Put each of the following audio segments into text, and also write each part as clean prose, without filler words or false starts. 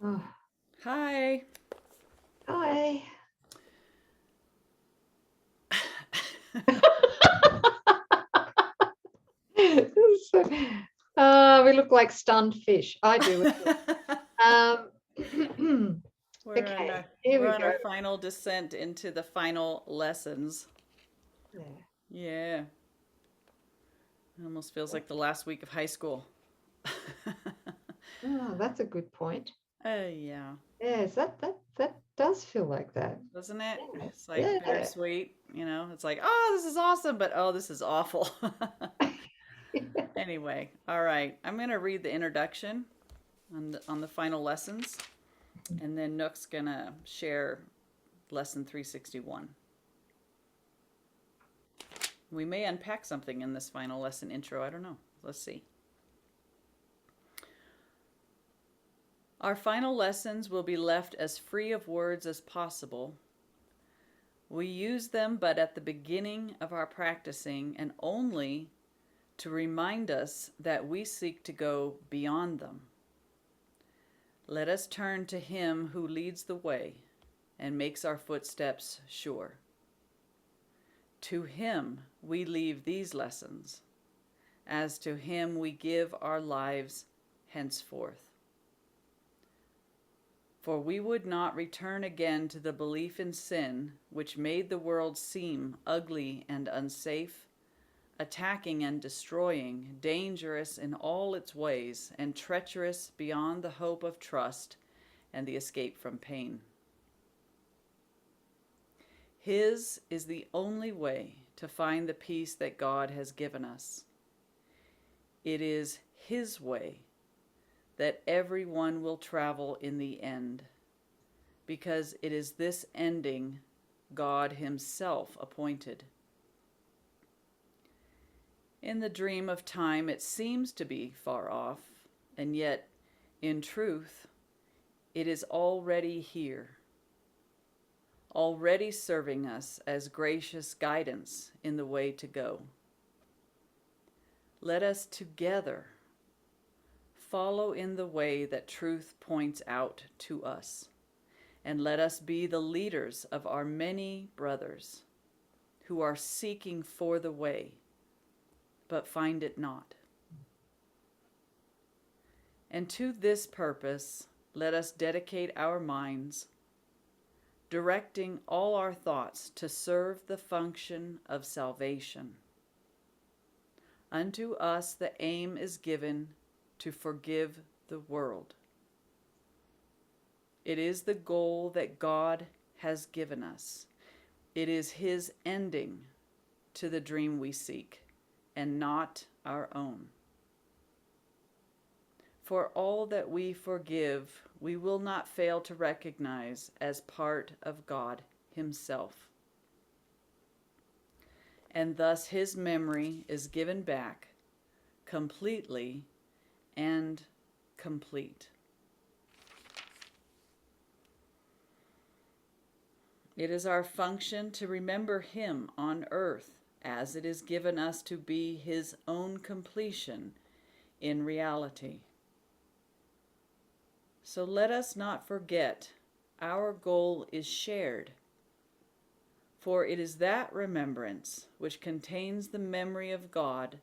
Oh, Hi. hi. We look like stunned fish. I do. Um, okay, here We're we on go. our final descent into the final lessons. Yeah. Yeah. It almost feels like the last week of high school. Oh, that's a good point. Yeah. Yes, that does feel like that. Doesn't it? Yes. It's like Yeah. bittersweet, you know? It's like, oh, this is awesome, but oh, this is awful. Anyway, all right. I'm going to read the introduction on the final lessons, and then Nook's going to share lesson 361. We may unpack something in this final lesson intro. I don't know. Let's see. Our final lessons will be left as free of words as possible. We use them but at the beginning of our practicing and only to remind us that we seek to go beyond them. Let us turn to Him who leads the way and makes our footsteps sure. To Him we leave these lessons, as to Him we give our lives henceforth. For we would not return again to the belief in sin, which made the world seem ugly and unsafe, attacking and destroying, dangerous in all its ways, and treacherous beyond the hope of trust and the escape from pain. His is the only way to find the peace that God has given us. It is His way that everyone will travel in the end, because it is this ending God Himself appointed. In the dream of time, it seems to be far off, and yet, in truth, it is already here, already serving us as gracious guidance in the way to go. Let us together follow in the way that truth points out to us, and let us be the leaders of our many brothers who are seeking for the way, but find it not. And to this purpose, let us dedicate our minds, directing all our thoughts to serve the function of salvation. Unto us the aim is given to forgive the world. It is the goal that God has given us. It is His ending to the dream we seek, and not our own. For all that we forgive, we will not fail to recognize as part of God Himself. And thus His memory is given back completely and complete. It is our function to remember Him on earth as it is given us to be His own completion in reality. So let us not forget our goal is shared, for it is that remembrance which contains the memory of God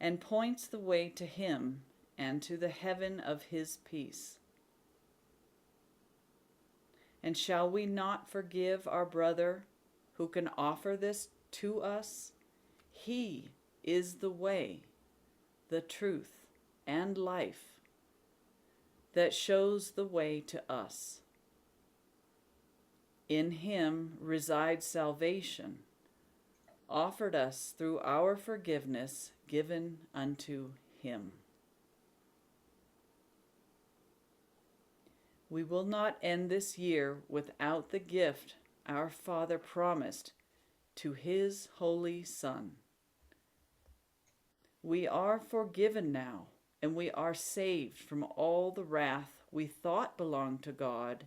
and points the way to Him and to the heaven of His peace. And shall we not forgive our brother who can offer this to us? He is the way, the truth, and life that shows the way to us. In Him resides salvation, offered us through our forgiveness given unto Him. We will not end this year without the gift our Father promised to His Holy Son. We are forgiven now, and we are saved from all the wrath we thought belonged to God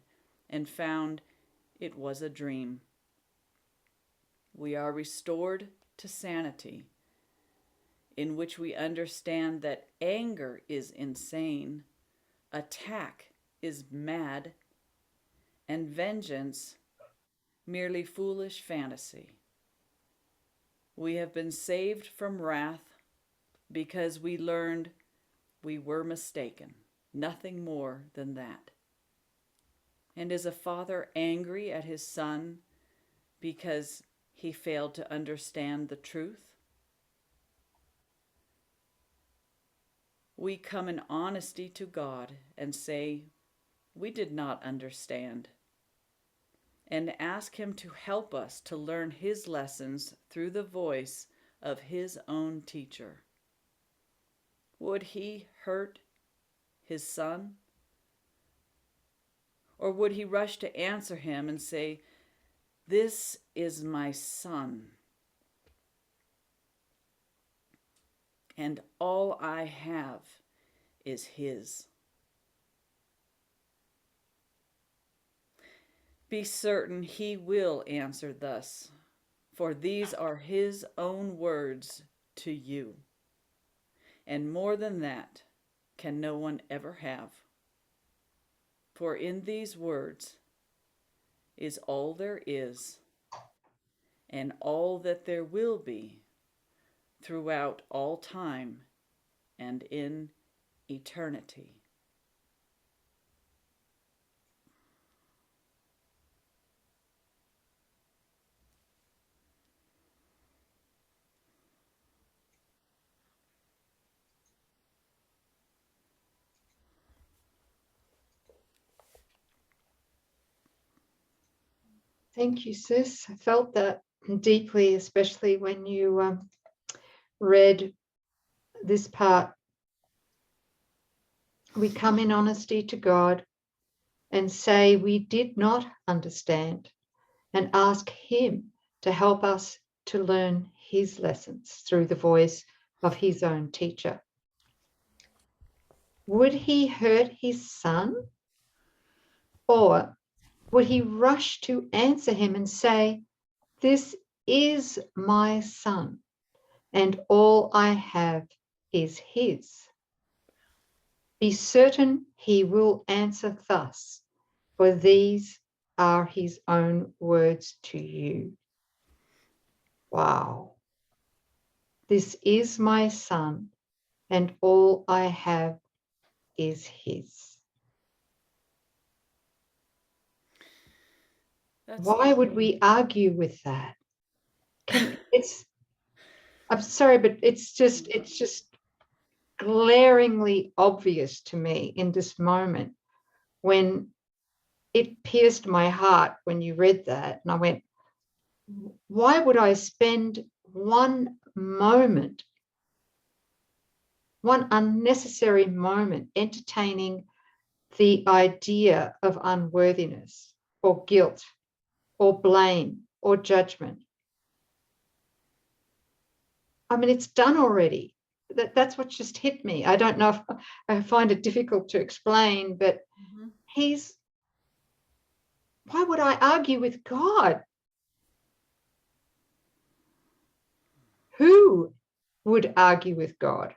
and found it was a dream. We are restored to sanity, in which we understand that anger is insane, attack is mad, and vengeance merely foolish fantasy. We have been saved from wrath because we learned we were mistaken, nothing more than that. And is a father angry at his son because he failed to understand the truth? We come in honesty to God and say, we did not understand, and ask Him to help us to learn His lessons through the voice of His own teacher. Would He hurt His son? Or would He rush to answer him and say, "This is my son, and all I have is his"? Be certain He will answer thus, for these are His own words to you. And more than that can no one ever have. For in these words is all there is, and all that there will be throughout all time and in eternity. Thank you, sis. I felt that deeply, especially when you read this part. We come in honesty to God and say we did not understand, and ask Him to help us to learn His lessons through the voice of His own teacher. Would He hurt His son? Or would He rush to answer him and say, "This is my son, and all I have is his"? Be certain He will answer thus, for these are His own words to you. Wow. This is my son, and all I have is his. Why would we argue with that? I'm sorry, but it's just glaringly obvious to me in this moment when it pierced my heart when you read that. And I went, why would I spend one moment, one unnecessary moment, entertaining the idea of unworthiness or guilt or blame or judgment? I mean, it's done already. That's what just hit me. I don't know if I find it difficult to explain, but why would I argue with God? Who would argue with God?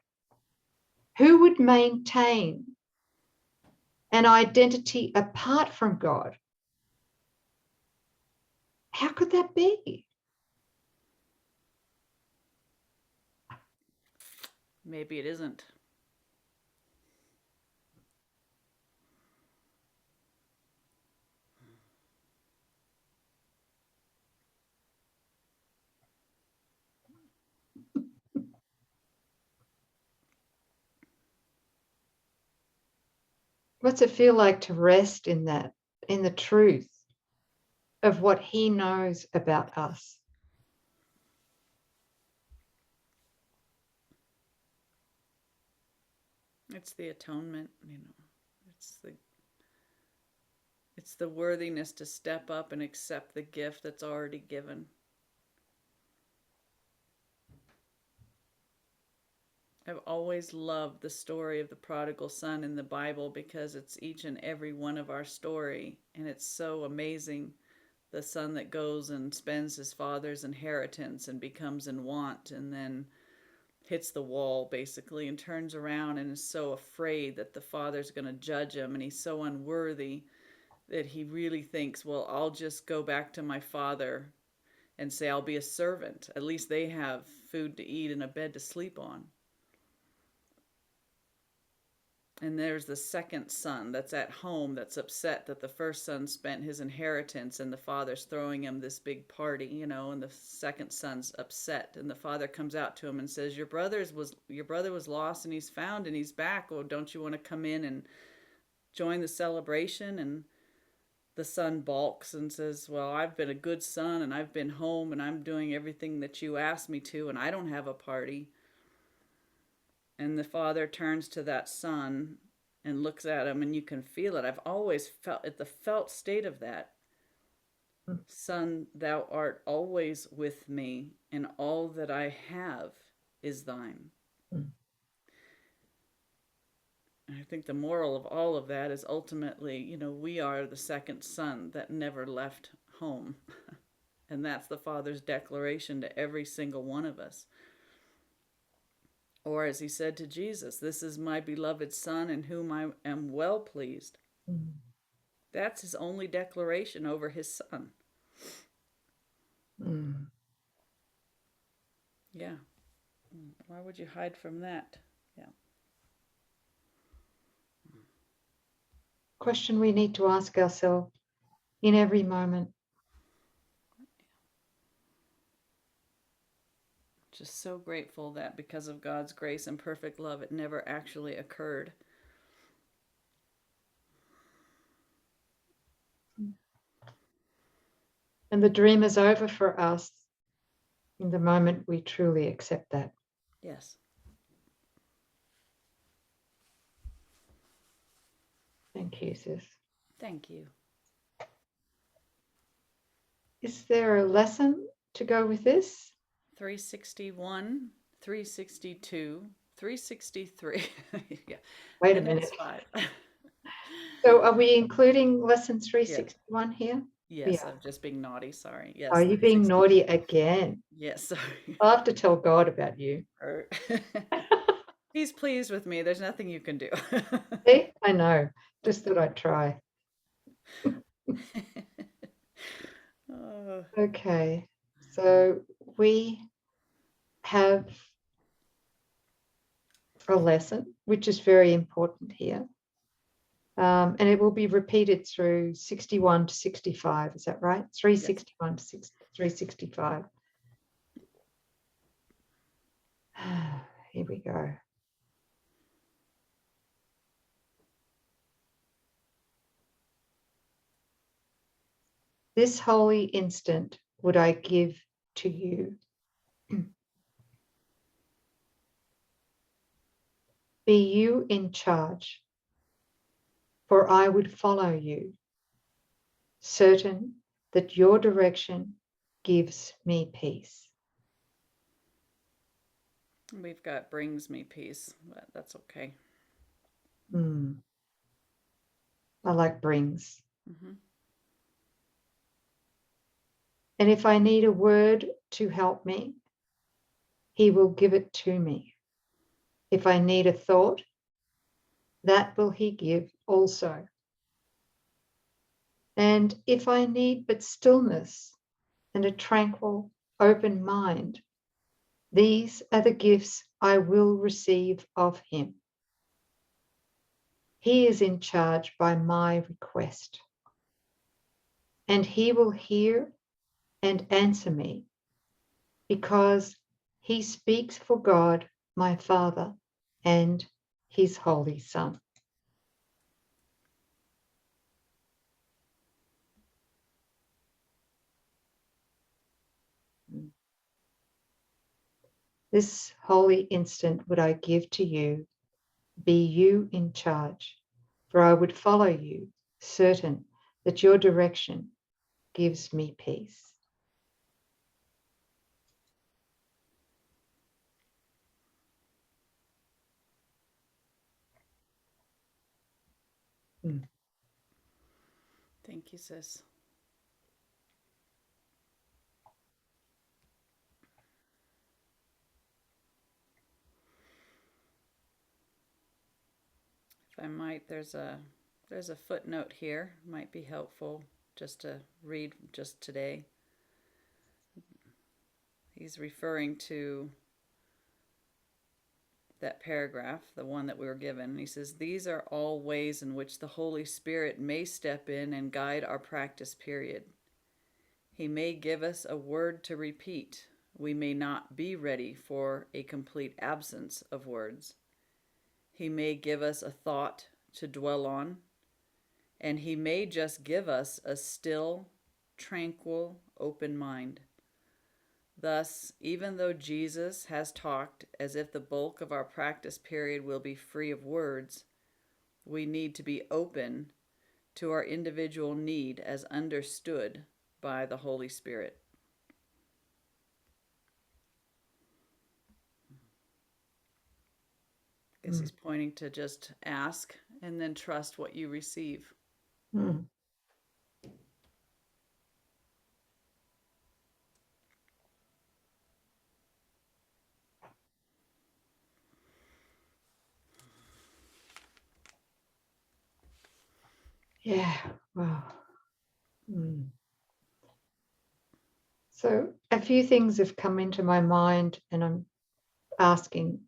Who would maintain an identity apart from God? How could that be? Maybe it isn't. What's it feel like to rest in that, in the truth of what He knows about us? It's the atonement, it's the worthiness to step up and accept the gift that's already given. I've always loved the story of the prodigal son in the Bible because it's each and every one of our story, and it's so amazing. The son that goes and spends his father's inheritance and becomes in want, and then hits the wall basically and turns around and is so afraid that the father's going to judge him, and he's so unworthy that he really thinks, well, I'll just go back to my father and say I'll be a servant. At least they have food to eat and a bed to sleep on. And there's the second son that's at home that's upset that the first son spent his inheritance and the father's throwing him this big party, and the second son's upset, and the father comes out to him and says, your brother was lost and he's found and he's back. Well, don't you want to come in and join the celebration? And the son balks and says, well, I've been a good son and I've been home and I'm doing everything that you asked me to, and I don't have a party. And the father turns to that son and looks at him, and you can feel it. I've always felt at the felt state of that. Son, thou art always with me, and all that I have is thine. And I think the moral of all of that is ultimately, we are the second son that never left home. And that's the Father's declaration to every single one of us. Or as he said to Jesus, this is my beloved Son in whom I am well pleased. That's his only declaration over his son. Yeah. Why would you hide from that? Yeah. Question we need to ask ourselves in every moment. Just so grateful that because of God's grace and perfect love, it never actually occurred. And the dream is over for us in the moment we truly accept that. Yes. Thank you, sis. Thank you. Is there a lesson to go with this? 361, 362, 363. Yeah. Wait a And minute. 5. So are we including lesson 361 here? Yes, Yeah. I'm just being naughty. Sorry. Yes. Are you being naughty again? Yes, sorry. I'll have to tell God about you. He's pleased with me. There's nothing you can do. See? I know. Just thought I'd try. Okay. So we have a lesson, which is very important here. And it will be repeated through 61 to 65. Is that right? 361 to 365. Here we go. This holy instant would I give to you. Be you in charge, for I would follow you, certain that your direction gives me peace. We've got brings me peace, but that's okay. I like brings. Mm-hmm. And if I need a word to help me, he will give it to me. If I need a thought, that will he give also. And if I need but stillness and a tranquil, open mind, these are the gifts I will receive of him. He is in charge by my request, and he will hear and answer me, because he speaks for God, my Father, and his Holy Son. This holy instant would I give to you. Be you in charge, for I would follow you, certain that your direction gives me peace. Thank you, sis. If I might, there's a footnote here, might be helpful just to read just today. He's referring to that paragraph, the one that we were given. He says, "These are all ways in which the Holy Spirit may step in and guide our practice period. He may give us a word to repeat. We may not be ready for a complete absence of words. He may give us a thought to dwell on, and he may just give us a still, tranquil, open mind. Thus, even though Jesus has talked as if the bulk of our practice period will be free of words, we need to be open to our individual need as understood by the Holy Spirit." I guess he's pointing to just ask and then trust what you receive. Yeah. Wow. So a few things have come into my mind, and I'm asking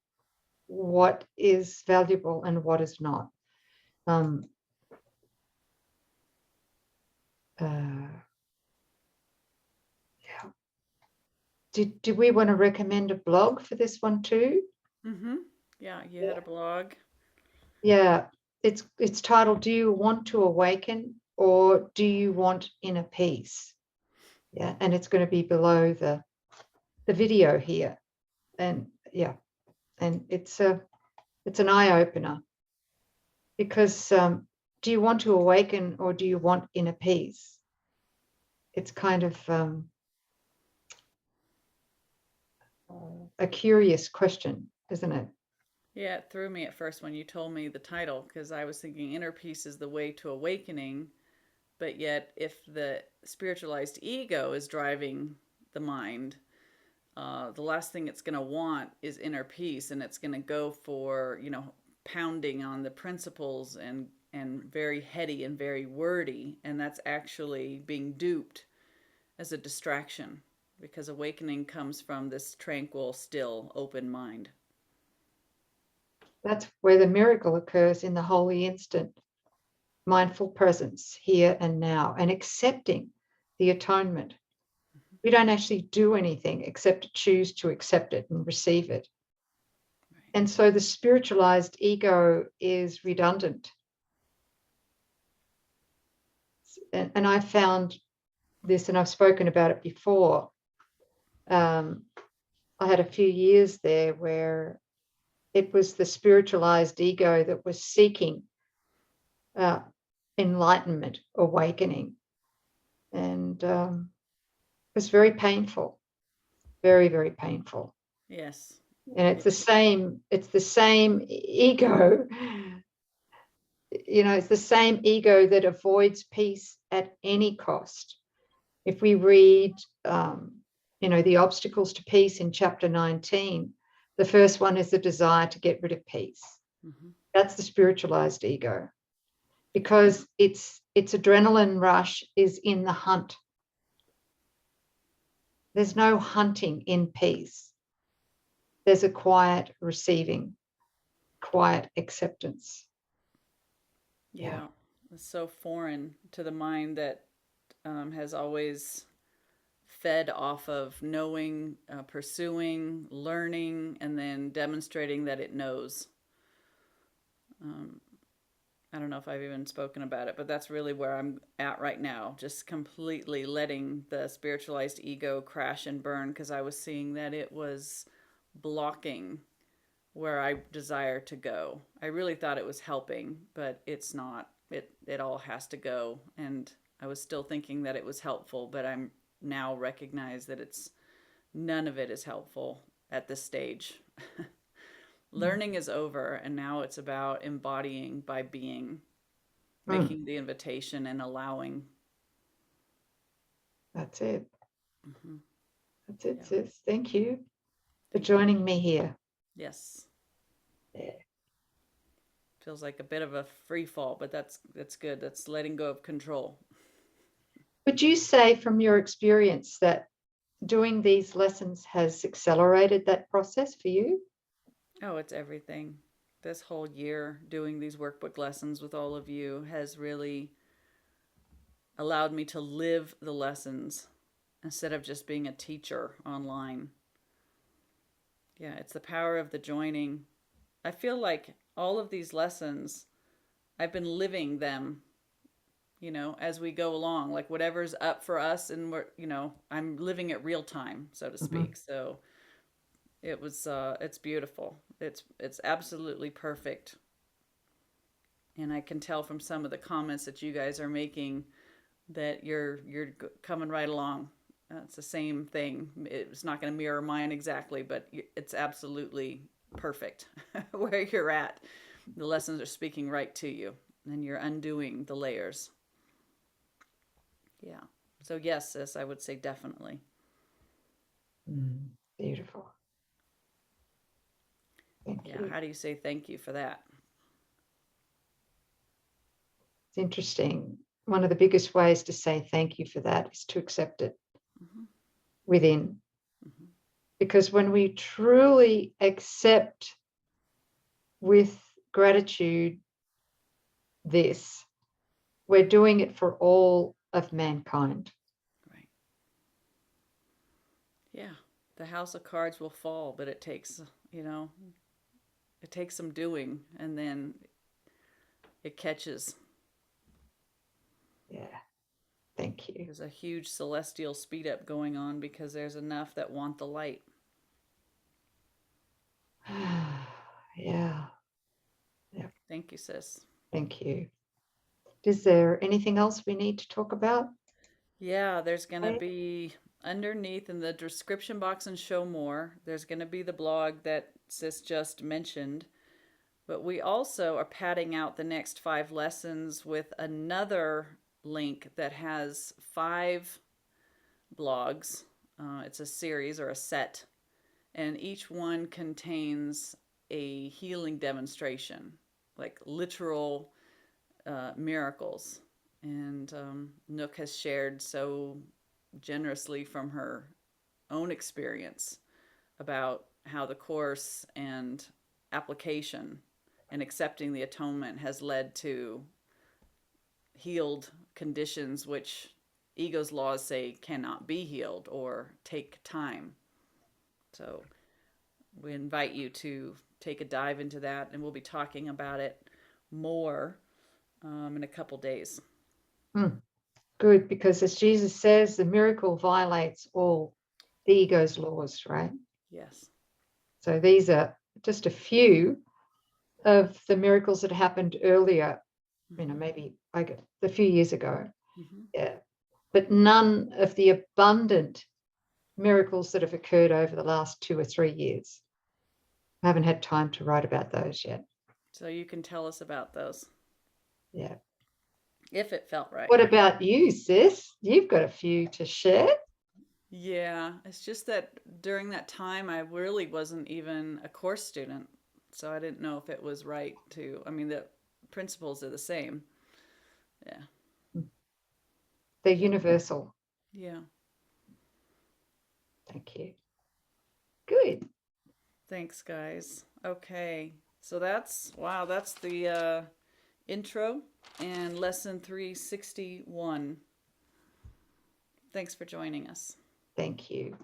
what is valuable and what is not. Yeah. Do we want to recommend a blog for this one too? Yeah, you had a blog. Yeah, it's titled "Do You Want to Awaken or Do You Want Inner Peace?" Yeah, and it's going to be below the video here, and yeah, and it's an eye opener, because do you want to awaken or do you want inner peace? It's kind of a curious question, isn't it? Yeah, it threw me at first when you told me the title, because I was thinking inner peace is the way to awakening, but yet if the spiritualized ego is driving the mind, the last thing it's going to want is inner peace, and it's going to go for, pounding on the principles and very heady and very wordy, and that's actually being duped as a distraction, because awakening comes from this tranquil, still, open mind. That's where the miracle occurs, in the holy instant, mindful presence here and now, and accepting the atonement. We don't actually do anything except choose to accept it and receive it. Right. And so the spiritualized ego is redundant. And I found this, and I've spoken about it before. I had a few years there where it was the spiritualized ego that was seeking enlightenment, awakening. And it was very painful, very, very painful. Yes. And it's the same ego, it's the same ego that avoids peace at any cost. If we read, the obstacles to peace in chapter 19, the first one is the desire to get rid of peace. That's the spiritualized ego, because its adrenaline rush is in the hunt. There's no hunting in peace. There's a quiet receiving, quiet acceptance. Yeah. It's so foreign to the mind that has always fed off of knowing, pursuing, learning, and then demonstrating that it knows. I don't know if I've even spoken about it, but that's really where I'm at right now. Just completely letting the spiritualized ego crash and burn, because I was seeing that it was blocking where I desire to go. I really thought it was helping, but it's not. It all has to go. And I was still thinking that it was helpful, but I'm now recognize that none of it is helpful at this stage. Learning is over, and now it's about embodying by being, making the invitation and allowing. That's it. That's it, sis. Thank you for joining me here. Yes. Yeah. Feels like a bit of a free fall, but that's good. That's letting go of control. Would you say from your experience that doing these lessons has accelerated that process for you? Oh, it's everything. This whole year doing these workbook lessons with all of you has really allowed me to live the lessons instead of just being a teacher online. Yeah, it's the power of the joining. I feel like all of these lessons, I've been living them, as we go along, like whatever's up for us, and I'm living it real time, so to Mm-hmm. speak. So it's beautiful. It's absolutely perfect. And I can tell from some of the comments that you guys are making that you're coming right along. It's the same thing. It's not going to mirror mine exactly, but it's absolutely perfect where you're at. The lessons are speaking right to you, and you're undoing the layers. Yeah. So yes, sis, I would say definitely. Beautiful. Thank Yeah. you. How do you say thank you for that? It's interesting. One of the biggest ways to say thank you for that is to accept it Mm-hmm. within. Mm-hmm. Because when we truly accept with gratitude this, we're doing it for all of mankind. Right. Yeah. The house of cards will fall, but it takes, it takes some doing, and then it catches. Yeah. Thank you. There's a huge celestial speed up going on because there's enough that want the light. Yeah. Yeah. Thank you, sis. Thank you. Is there anything else we need to talk about? Yeah, there's going to be underneath in the description box and show more, there's going to be the blog that sis just mentioned. But we also are padding out the next 5 lessons with another link that has 5 blogs. It's a series or a set, and each one contains a healing demonstration, like literal miracles. And Nouk has shared so generously from her own experience about how the course and application and accepting the atonement has led to healed conditions which ego's laws say cannot be healed or take time. So we invite you to take a dive into that, and we'll be talking about it more in a couple days. Good, because as Jesus says, the miracle violates all the ego's laws, right? Yes. So these are just a few of the miracles that happened earlier, maybe like a few years ago. Mm-hmm. Yeah. But none of the abundant miracles that have occurred over the last 2 or 3 years. I haven't had time to write about those yet. So you can tell us about those. Yeah. If it felt right. What about you, sis? You've got a few to share. Yeah, it's just that during that time, I really wasn't even a course student. So I didn't know if it was right to, the principles are the same. Yeah. They're universal. Yeah. Thank you. Good. Thanks, guys. Okay. So that's the intro and lesson 361. Thanks for joining us. Thank you.